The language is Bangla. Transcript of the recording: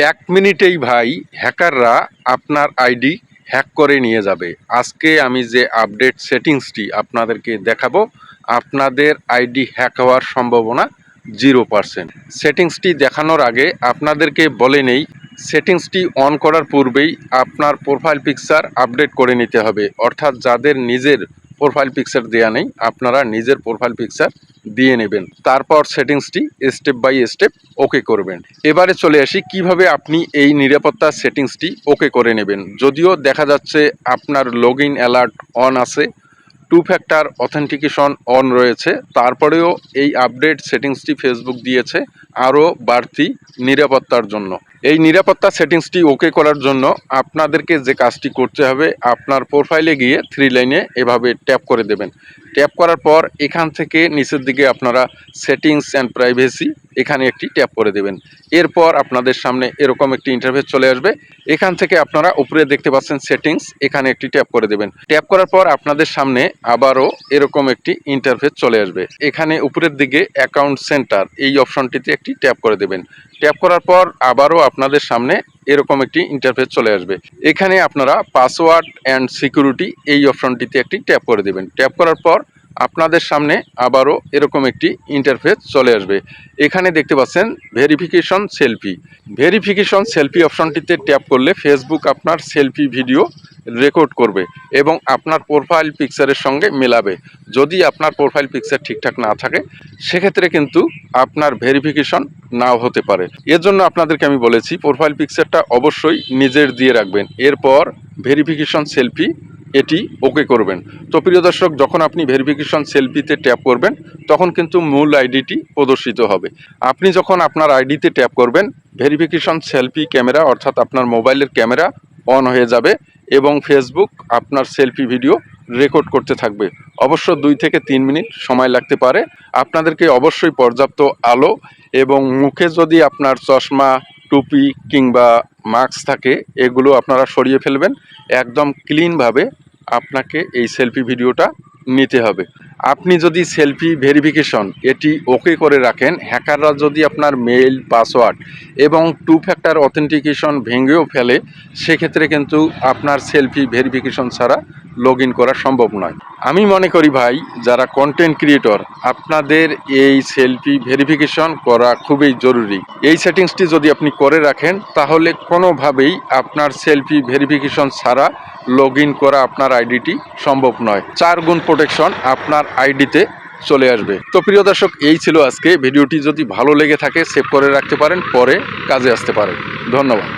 এক মিনিটেই ভাই হ্যাকাররা আপনার আইডি হ্যাক করে নিয়ে যাবে। আজকে আমি যে আপডেট সেটিংসটি আপনাদেরকে দেখাবো, আপনাদের আইডি হ্যাক হওয়ার সম্ভাবনা 0%। সেটিংসটি দেখানোর আগে আপনাদেরকে বলে নেই, সেটিংসটি অন করার পূর্বেই আপনার প্রোফাইল পিকচার আপডেট করে নিতে হবে। অর্থাৎ যাদের নিজের প্রোফাইল পিকচার দেওয়া নেই, আপনারা নিজের প্রোফাইল পিকচার দিয়ে নেবেন। তারপর সেটিংসটি স্টেপ বাই স্টেপ ওকে করবেন। এবারে চলে আসি কিভাবে আপনি এই নিরাপত্তা সেটিংসটি ওকে করে নেবেন। যদিও দেখা যাচ্ছে আপনার লগ ইন অ্যালার্ট অন আছে, 2 ফ্যাক্টর অথেন্টিকেশন অন রয়েছে, তারপরেও এই আপডেট সেটিংসটি ফেসবুক দিয়েছে আরও বাড়তি নিরাপত্তার জন্য। এই নিরাপত্তা সেটিংসটি ওকে করার জন্য আপনাদেরকে যে কাজটি করতে হবে, আপনার প্রোফাইলে গিয়ে 3 লাইনে এভাবে ট্যাপ করে দেবেন। ট্যাপ করার পর এখান থেকে নিচের দিকে আপনারা সেটিংস অ্যান্ড প্রাইভেসি এখানে একটি ট্যাপ করে দেবেন। এরপর আপনাদের সামনে এরকম একটি ইন্টারফেস চলে আসবে। এখান থেকে আপনারা উপরে দেখতে পাচ্ছেন সেটিংস, এখানে একটি ট্যাপ করে দেবেন। ট্যাপ করার পর আপনাদের সামনে আবারও এরকম একটি ইন্টারফেস চলে আসবে। এখানে উপরের দিকে অ্যাকাউন্ট সেন্টার এই অপশনটিতে একটি ট্যাপ করে দেবেন। ট্যাপ করার পর আবারও আপনাদের সামনে এরকম একটি ইন্টারফেস চলে আসবে। এখানে আপনারা পাসওয়ার্ড অ্যান্ড সিকিউরিটি এই অপশনটিতে একটি ট্যাপ করে দেবেন। ট্যাপ করার পর আপনাদের সামনে আবারও এরকম একটি ইন্টারফেস চলে আসবে। এখানে দেখতে পাচ্ছেন ভেরিফিকেশন সেলফি। ভেরিফিকেশন সেলফি অপশনটিতে ট্যাপ করলে ফেসবুক আপনার সেলফি ভিডিও রেকর্ড করবে এবং আপনার প্রোফাইল পিকচারের সঙ্গে মেলাবে। যদি আপনার প্রোফাইল পিকচার ঠিকঠাক না থাকে, সেক্ষেত্রে কিন্তু আপনার ভেরিফিকেশন নাও হতে পারে। এর জন্য আপনাদেরকে আমি বলেছি প্রোফাইল পিকচারটা অবশ্যই নিজের দিয়ে রাখবেন। এরপর ভেরিফিকেশন সেলফি এটি ওকে করবেন। তো প্রিয় দর্শক, যখন আপনি ভেরিফিকেশন সেলফিতে ট্যাপ করবেন তখন কিন্তু মূল আইডিটি প্রদর্শিত হবে। আপনি যখন আপনার আইডিতে ট্যাপ করবেন, ভেরিফিকেশন সেলফি ক্যামেরা অর্থাৎ আপনার মোবাইলের ক্যামেরা অন হয়ে যাবে এবং ফেসবুক আপনার সেলফি ভিডিও রেকর্ড করতে থাকবে। অবশ্য 2 থেকে 3 মিনিট সময় লাগতে পারে। আপনাদেরকে অবশ্যই পর্যাপ্ত আলো এবং মুখে যদি আপনার চশমা, টুপি কিংবা মাস্ক থাকে, এগুলো আপনারা সরিয়ে ফেলবেন। একদম ক্লিনভাবে আপনাকে এই সেলফি ভিডিওটা নিতে হবে। আপনি যদি সেলফি ভেরিফিকেশন এটি ওকে করে রাখেন, হ্যাকাররা যদি আপনার মেইল, পাসওয়ার্ড এবং 2 ফ্যাক্টর অথেন্টিকেশন ভেঙেও ফেলে, সেক্ষেত্রে কিন্তু আপনার সেলফি ভেরিফিকেশন ছাড়া লগ ইন করা সম্ভব নয়। আমি মনে করি ভাই, যারা কন্টেন্ট ক্রিয়েটর, আপনাদের এই সেলফি ভেরিফিকেশন করা খুবই জরুরি। এই সেটিংসটি যদি আপনি করে রাখেন, তাহলে কোনোভাবেই আপনার সেলফি ভেরিফিকেশন ছাড়া লগ ইন করা আপনার আইডিটি সম্ভব নয়। 4 গুণ প্রোটেকশন আপনার আইডিতে চলে আসবে। তো প্রিয় দর্শক, এই ছিল আজকে ভিডিওটি। যদি ভালো লেগে থাকে সেভ করে রাখতে পারেন, পরে কাজে আসতে পারে। ধন্যবাদ।